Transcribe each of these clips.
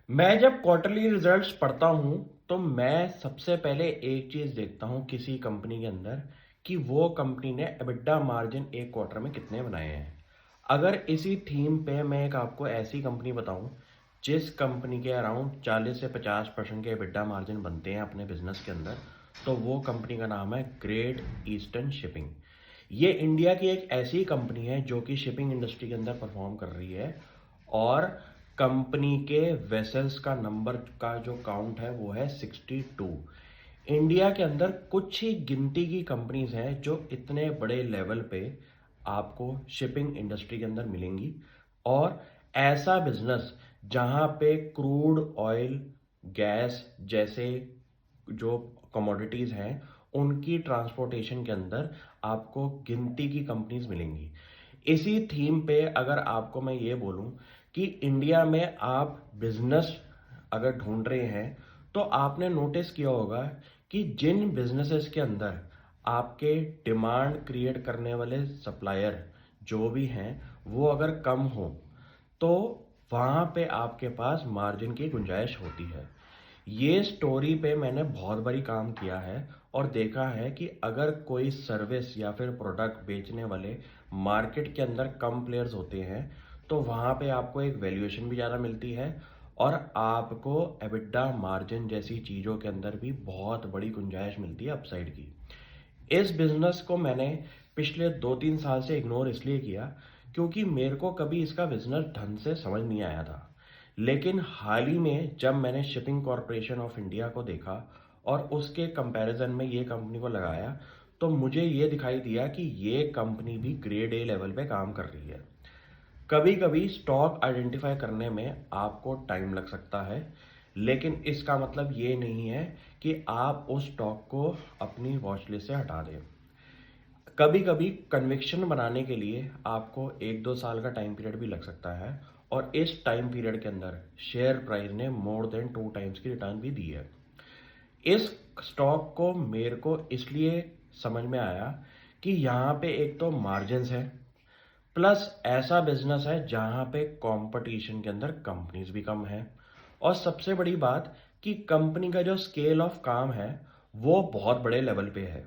मैं जब quarterly results पढ़ता हूँ तो मैं सबसे पहले एक चीज़ देखता हूँ किसी कंपनी के अंदर कि वो कंपनी ने एबिटा मार्जिन एक क्वार्टर में कितने बनाए हैं। अगर इसी थीम पे मैं एक आपको ऐसी कंपनी बताऊँ जिस कंपनी के अराउंड 40 से 50% के एबिटा मार्जिन बनते हैं अपने बिजनेस के अंदर, तो वो कंपनी का नाम है ग्रेट ईस्टर्न शिपिंग। ये इंडिया की एक ऐसी कंपनी है जो कि शिपिंग इंडस्ट्री के अंदर परफॉर्म कर रही है और कंपनी के वेसल्स का नंबर का जो काउंट है वो है 62। इंडिया के अंदर कुछ ही गिनती की कंपनीज हैं जो इतने बड़े लेवल पे आपको शिपिंग इंडस्ट्री के अंदर मिलेंगी। और ऐसा बिजनेस जहां पे क्रूड ऑयल, गैस जैसे जो कमोडिटीज हैं उनकी ट्रांसपोर्टेशन के अंदर आपको गिनती की कंपनीज मिलेंगी। इसी थीम पे अगर आपको मैं ये बोलूं कि इंडिया में आप बिजनेस अगर ढूंढ रहे हैं तो आपने नोटिस किया होगा कि जिन बिजनेसेस के अंदर आपके डिमांड क्रिएट करने वाले सप्लायर जो भी हैं वो अगर कम हो तो वहाँ पे आपके पास मार्जिन की गुंजाइश होती है। ये स्टोरी पे मैंने बहुत बारी काम किया है और देखा है कि अगर कोई सर्विस या फिर प्रोडक्ट बेचने वाले मार्केट के अंदर कम प्लेयर्स होते हैं तो वहाँ पे आपको एक वैल्यूएशन भी ज़्यादा मिलती है और आपको एबिटा मार्जिन जैसी चीज़ों के अंदर भी बहुत बड़ी गुंजाइश मिलती है अपसाइड की। इस बिजनेस को मैंने पिछले 2-3 साल से इग्नोर इसलिए किया क्योंकि मेरे को कभी इसका बिजनेस ढंग से समझ नहीं आया था। लेकिन हाल ही में जब मैंने शिपिंग कॉरपोरेशन ऑफ इंडिया को देखा और उसके कंपैरिजन में ये कंपनी को लगाया तो मुझे ये दिखाई दिया कि ये कंपनी भी ग्रेड ए लेवल पे काम कर रही है। कभी कभी स्टॉक आइडेंटिफाई करने में आपको टाइम लग सकता है, लेकिन इसका मतलब ये नहीं है कि आप उस स्टॉक को अपनी वॉच लिस्ट से हटा दें। कभी कभी कन्विक्शन बनाने के लिए आपको 1-2 साल का टाइम पीरियड भी लग सकता है और इस टाइम पीरियड के अंदर शेयर प्राइस ने मोर देन 2 टाइम्स की रिटर्न भी दी है। इस स्टॉक को मेरे को इसलिए समझ में आया कि यहाँ पे एक तो मार्जिन्स है, प्लस ऐसा बिजनेस है जहां पे कंपटीशन के अंदर कंपनीज भी कम है और सबसे बड़ी बात कि कंपनी का जो स्केल ऑफ काम है वो बहुत बड़े लेवल पे है।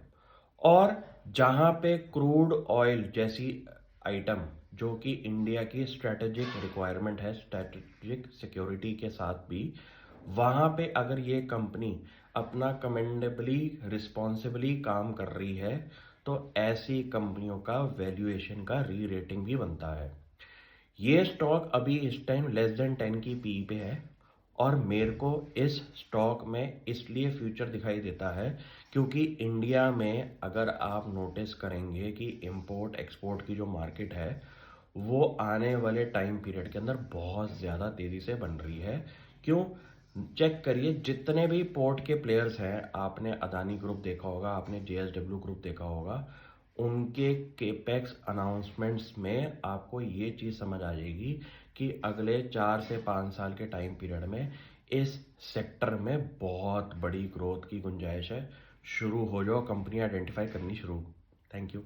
और जहां पे क्रूड ऑयल जैसी आइटम जो कि इंडिया की स्ट्रेटेजिक रिक्वायरमेंट है, स्ट्रेटेजिक सिक्योरिटी के साथ भी, वहां पे अगर ये कंपनी अपना कमेंडेबली रिस्पॉन्सिबली काम कर रही है तो ऐसी कंपनियों का वैल्यूएशन का री रेटिंग भी बनता है। ये स्टॉक अभी इस टाइम लेस देन 10 की पी पे है और मेरे को इस स्टॉक में इसलिए फ्यूचर दिखाई देता है क्योंकि इंडिया में अगर आप नोटिस करेंगे कि इंपोर्ट एक्सपोर्ट की जो मार्केट है वो आने वाले टाइम पीरियड के अंदर बहुत ज़्यादा तेज़ी से बन रही है। क्यों? चेक करिए, जितने भी पोर्ट के प्लेयर्स हैं, आपने अदानी ग्रुप देखा होगा, आपने जेएसडब्ल्यू ग्रुप देखा होगा, उनके केपेक्स अनाउंसमेंट्स में आपको ये चीज़ समझ आ जाएगी कि अगले 4 से 5 साल के टाइम पीरियड में इस सेक्टर में बहुत बड़ी ग्रोथ की गुंजाइश है। शुरू हो जाओ, कंपनी आइडेंटिफाई करनी शुरू। Thank you.